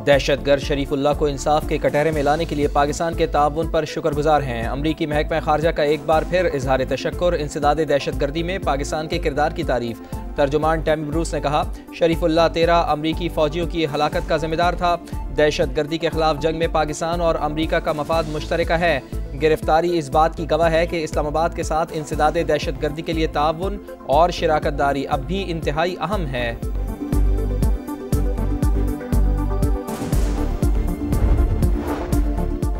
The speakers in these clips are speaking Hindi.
दहशतगर्द शरीफुल्लाह को इंसाफ के कटहरे में लाने के लिए पाकिस्तान के ताउन पर शुक्रगुजार हैं। अमरीकी महकमा खारजा का एक बार फिर इजहार तशक्कुर, इंसदाद दहशतगर्दी में पाकिस्तान के किरदार की तारीफ। तर्जुमान टैमी ब्रूस ने कहा, शरीफुल्लाह 13 अमरीकी फौजियों की हलाकत का जिम्मेदार था। दहशतगर्दी के खिलाफ जंग में पाकिस्तान और अमरीका का मफाद मुश्तरका है। गिरफ्तारी इस बात की गवाह है कि इस्लामाबाद के साथ इंसदाद दहशतगर्दी के लिए ताउन और शराकतदारी अब भी इंतहाई अहम है।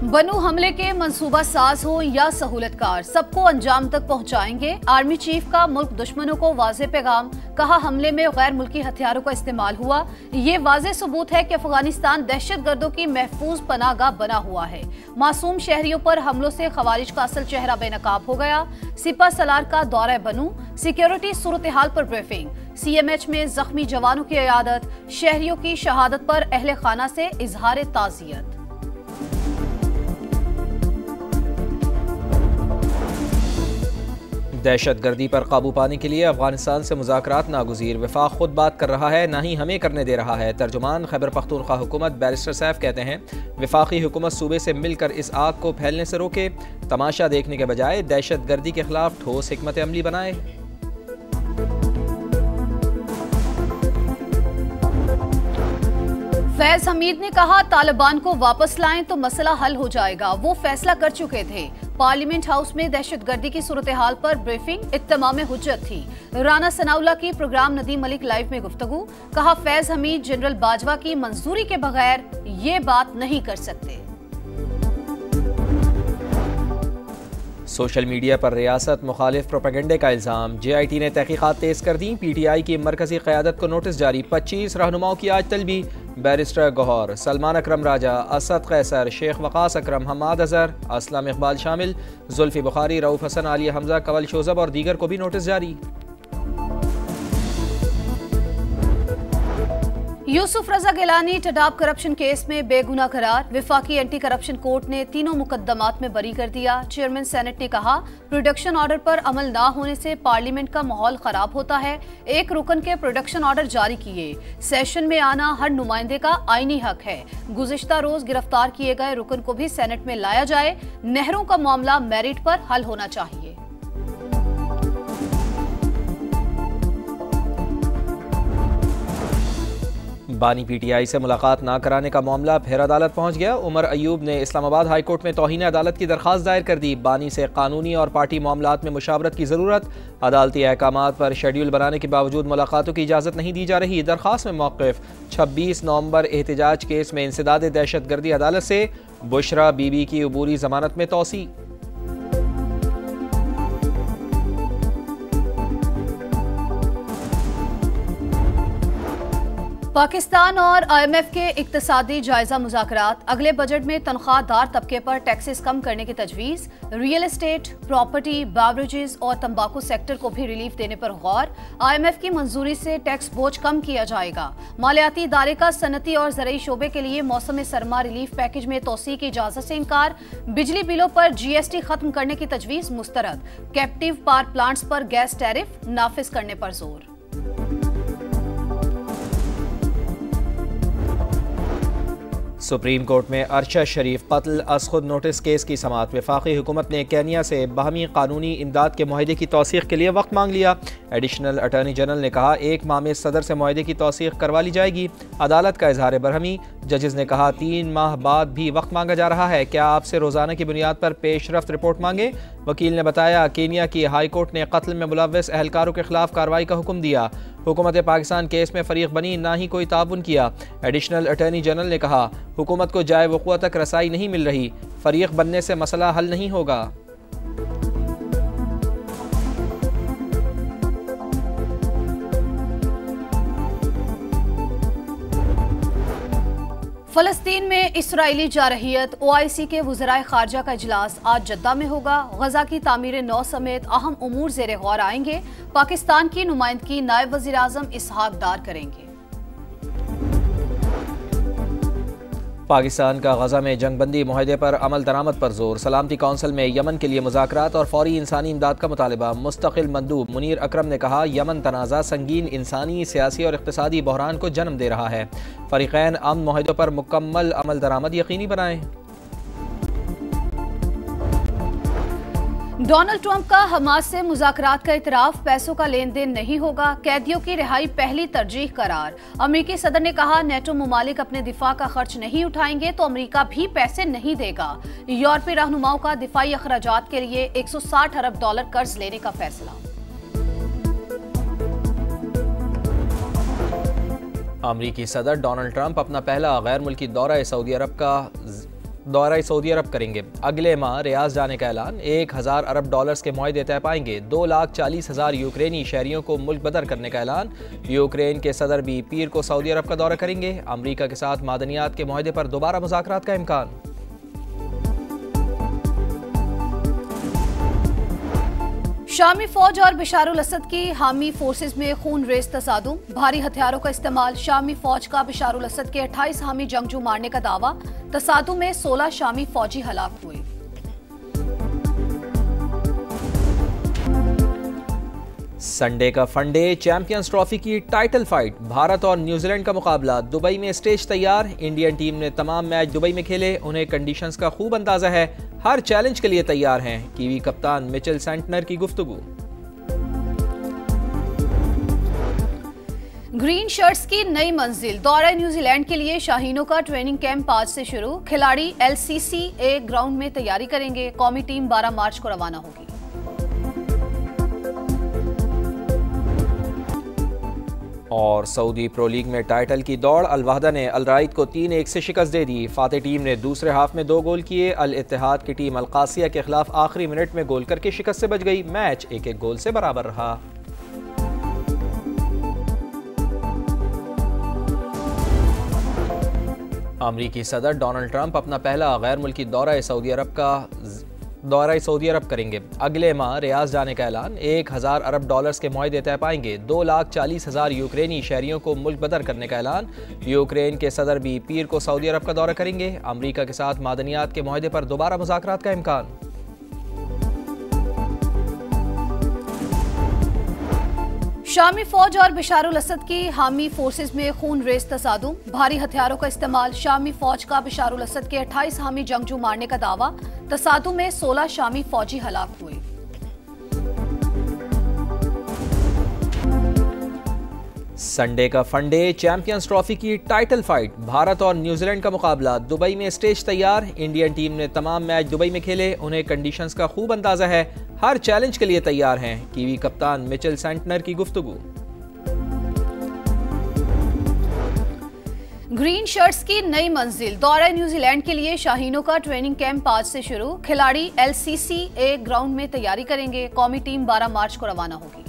बनू हमले के मंसूबा साज हो या सहूलतकार, सबको अंजाम तक पहुंचाएंगे। आर्मी चीफ का मुल्क दुश्मनों को वाज़ेह पैगाम, कहा हमले में गैर मुल्की हथियारों का इस्तेमाल हुआ। ये वाज़ेह सबूत है कि अफगानिस्तान दहशतगर्दों की महफूज पनाहगाह बना हुआ है। मासूम शहरियों पर हमलों से खवारिज का असल चेहरा बेनकाब हो गया। सिपा सलार का दौरा बनू, सिक्योरिटी सूरत हाल पर ब्रीफिंग। CMH में जख्मी जवानों की इयादत, शहरियों की शहादत पर अहले खाना से इजहार ताज़ियत। दहशतगर्दी पर काबू पाने के लिए अफगानिस्तान से मुज़ाकरात नागुज़ीर, वफाक खुद बात कर रहा है, ना ही हमें करने दे रहा है। तर्जुमान खैबर पख्तूनख्वा हुकूमत बैरिस्टर सैफ कहते हैं, वफाकी हुकूमत सूबे से मिलकर इस आग को फैलने से रोके, तमाशा देखने के बजाय दहशतगर्दी के खिलाफ ठोस हिकमत अमली बनाए। फैज हमीद ने कहा, तालिबान को वापस लाएं तो मसला हल हो जाएगा। वो फैसला कर चुके थे। पार्लियामेंट हाउस में दहशतगर्दी की सूरत हाल पर ब्रीफिंग, इत्तमाम हुज्जत थी। राना सनाउल्लाह की प्रोग्राम नदीम मलिक लाइव में गुफ्तगू, कहा फैज हमीद जनरल बाजवा की मंजूरी के बगैर ये बात नहीं कर सकते। सोशल मीडिया पर रियासत मुखालिफ प्रोपेगेंडे का इल्ज़ाम, JIT ने तहकीकात तेज कर दी। PTI की मरकजी क़यादत को नोटिस जारी, 25 रहनुमाओं की आज तलबी। बैरिस्टर गौहर, सलमान अकरम राजा, असद कैसर, शेख वकास अकरम, हमाद अजहर, असलम इकबाल शामिल, जुल्फी बुखारी, रऊफ हसन, आलिया हमजा, कवल शोजब और दीगर को भी नोटिस जारी। यूसुफ रजा गिलानी टडाब करप्शन केस में बेगुनाह करार, विफाकी एंटी करप्शन कोर्ट ने तीनों मुकदमात में बरी कर दिया। चेयरमैन सेनेट ने कहा, प्रोडक्शन ऑर्डर पर अमल ना होने से पार्लियामेंट का माहौल खराब होता है। एक रुकन के प्रोडक्शन ऑर्डर जारी किए। सेशन में आना हर नुमाइंदे का आईनी हक है। गुज़िश्ता रोज गिरफ्तार किए गए रुकन को भी सेनेट में लाया जाए। नहरों का मामला मेरिट पर हल होना चाहिए। बानी PTI से मुलाकात ना कराने का मामला फिर अदालत पहुंच गया। उमर अयूब ने इस्लामाबाद हाई कोर्ट में तौहीन अदालत की दरख्वास्त दायर कर दी। बानी से कानूनी और पार्टी मामलात में मुशावरत की ज़रूरत, अदालती अहकामात पर शेड्यूल बनाने के बावजूद मुलाकातों की इजाज़त नहीं दी जा रही। दरख्वास्त में मौक़िफ़, 26 नवंबर एहतजाज केस में इंसदाद दहशतगर्दी अदालत से बुशरा बीबी की अबूरी ज़मानत में तौसी। पाकिस्तान और IMF के इक्तिसादी जायजा मुज़ाकरात, अगले बजट में तनख्वाहदार तबके पर टैक्सेस कम करने की तजवीज़। रियल एस्टेट, प्रॉपर्टी, बेवरेजेस और तंबाकू सेक्टर को भी रिलीफ देने पर गौर। IMF की मंजूरी से टैक्स बोझ कम किया जाएगा। मालियाती इदारे का सनती और ज़रई शोबे के लिए मौसम सरमा रिलीफ पैकेज में तोसी की इजाज़त से इनकार। बिजली बिलों पर GST खत्म करने की तजवीज़ मुस्तरद। कैप्टिव पावर प्लांट्स पर गैस टैरिफ नाफिज करने पर जोर। सुप्रीम कोर्ट में अरशद शरीफ कत्ल अज़ खुद नोटिस केस की समाअत। वफाकी हुकूमत ने केन्या से बाहमी कानूनी इमदाद के मुआहदे की तौसीक़ के लिए वक्त मांग लिया। एडिशनल अटॉर्नी जनरल ने कहा, 1 माह में सदर से मुआहदे की तौसीक़ करवा ली जाएगी। अदालत का इजहार बरहमी, जजेस ने कहा 3 माह बाद भी वक्त मांगा जा रहा है, क्या आपसे रोज़ाना की बुनियाद पर पेशरफ्त रिपोर्ट मांगे। वकील ने बताया, केन्या की हाई कोर्ट ने कत्ल में मुलव्वस एहलकारों के खिलाफ कार्रवाई का हुक्म दिया। हुकूमत पाकिस्तान केस में फरीक बनी, ना ही कोई ताउन किया। एडिशनल अटॉर्नी जनरल ने कहा, हुकूमत को जाए वक़ूअ तक रसाई नहीं मिल रही, फरीक बनने से मसला हल नहीं होगा। फलस्तीन में इसराइली जारहियत, OIC के वज़राए खारजा का इजलास आज जद्दा में होगा। गजा की तामीर नौ समेत अहम उमूर ज़ेरे गौर आएंगे। पाकिस्तान की नुमाइंदगी नायब वज़ीर आज़म इसहाक डार करेंगे। पाकिस्तान का गजा में जंगबंदी मुआहदे पर अमल दरामद पर जोर। सलामती कौंसिल में यमन के लिए मुज़ाकरात और फौरी इंसानी इमदाद का मुतालबा। मुस्तकिल मंदूब मुनीर अकरम ने कहा, यमन तनाज़ा संगीन इंसानी, सियासी और इक़्तिसादी बहरान को जन्म दे रहा है। फ़रीक़ैन अमन मुआहदों पर मुकम्मल अमल दरामद यकीनी बनाएं। डोनाल्ड ट्रंप का हमास से मुज़ाकरात का इतराफ़, पैसों का लेन देन नहीं होगा, कैदियों की रिहाई पहली तरजीह करार। अमेरिकी सदर ने कहा, नेटो मुमालिक अपने दिफा का खर्च नहीं उठाएंगे तो अमेरिका भी पैसे नहीं देगा। यूरोपीय रहनुमाओं का दिफाई अखराजात के लिए $160 अरब कर्ज लेने का फैसला। अमेरिकी सदर डोनाल्ड ट्रंप अपना पहला गैर मुल्की दौरा सऊदी अरब करेंगे। अगले माह रियाज जाने का ऐलान। $1000 अरब के मुआहदे तय पाएंगे। 2,40,000 यूक्रेनी शहरियों को मुल्क बदर करने का ऐलान। यूक्रेन के सदर भी पीर को सऊदी अरब का दौरा करेंगे। अमेरिका के साथ मादनियात के मुआहदे पर दोबारा मुज़ाकरात का इम्कान। शामी फौज और बशारुल असद की हामी फोर्सेज में खून रेज तसादुम, भारी हथियारों का इस्तेमाल। शामी फौज का बशारुल असद के 28 हामी जंगजू मारने का दावा। तसादुम में 16 शामी फौजी हलाक हुए। संडे का फनडे, चैंपियंस ट्रॉफी की टाइटल फाइट। भारत और न्यूजीलैंड का मुकाबला। दुबई में स्टेज तैयार। इंडियन टीम ने तमाम मैच दुबई में खेले। उन्हें कंडीशंस का खूब अंदाजा है। हर चैलेंज के लिए तैयार हैं। कीवी कप्तान मिचेल सेंटनर की गुफ्तगू। ग्रीन शर्ट्स की नई मंजिल। दौरा न्यूजीलैंड के लिए शाहीनों का ट्रेनिंग कैंप आज से शुरू। खिलाड़ी LCCA ग्राउंड में तैयारी करेंगे। कौमी टीम 12 मार्च को रवाना होगी। और सऊदी प्रो लीग में टाइटल की दौड़। अल वहदा ने अल राइद को 3-1 से शिकस्त दे दी। फाते टीम ने दूसरे हाफ में 2 गोल किए। अल इत्तेहाद की टीम अल कासिया के खिलाफ आखिरी मिनट में गोल करके शिकस्त से बच गई। मैच 1-1 गोल से बराबर रहा। अमेरिकी सदर डोनाल्ड ट्रंप अपना पहला गैर मुल्की दौरा सऊदी अरब करेंगे। अगले माह रियाज जाने का ऐलान। $1000 अरब के मुआहदे तय पाएंगे। 2,40,000 यूक्रेनी शहरियों को मुल्क बदर करने का ऐलान। यूक्रेन के सदर भी पीर को सऊदी अरब का दौरा करेंगे। अमेरिका के साथ मादनियात के मुआहदे पर दोबारा मुज़ाकरात का इम्कान। शामी फौज और बशारुल असद की हामी फोर्सेज में खून रेज तसादुम, भारी हथियारों का इस्तेमाल। शामी फौज का बशारुल असद के 28 हामी जंगजू मारने का दावा। तसादुम में 16 शामी फौजी हलाक हुए। संडे का फनडे, चैंपियंस ट्रॉफी की टाइटल फाइट। भारत और न्यूजीलैंड का मुकाबला। दुबई में स्टेज तैयार। इंडियन टीम ने तमाम मैच दुबई में खेले। उन्हें कंडीशंस का खूब अंदाजा है। हर चैलेंज के लिए तैयार हैं। कीवी कप्तान मिचेल सेंटनर की गुफ्तगू। ग्रीन शर्ट्स की नई मंजिल। दौरा न्यूजीलैंड के लिए शाहीनों का ट्रेनिंग कैंप आज से शुरू। खिलाड़ी LCCA ग्राउंड में तैयारी करेंगे। कौमी टीम 12 मार्च को रवाना होगी।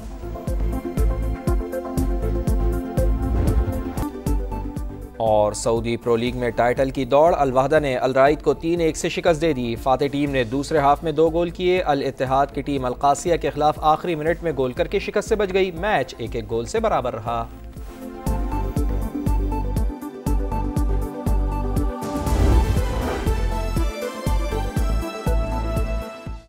और सऊदी प्रो लीग में टाइटल की दौड़। अल वहदा ने अल राइद को 3-1 से शिकस्त दे दी। फाते टीम ने दूसरे हाफ में 2 गोल किए। अल इत्तेहाद की टीम अल कासिया के खिलाफ आखिरी मिनट में गोल करके शिकस्त से बच गई। मैच 1-1 गोल से बराबर रहा।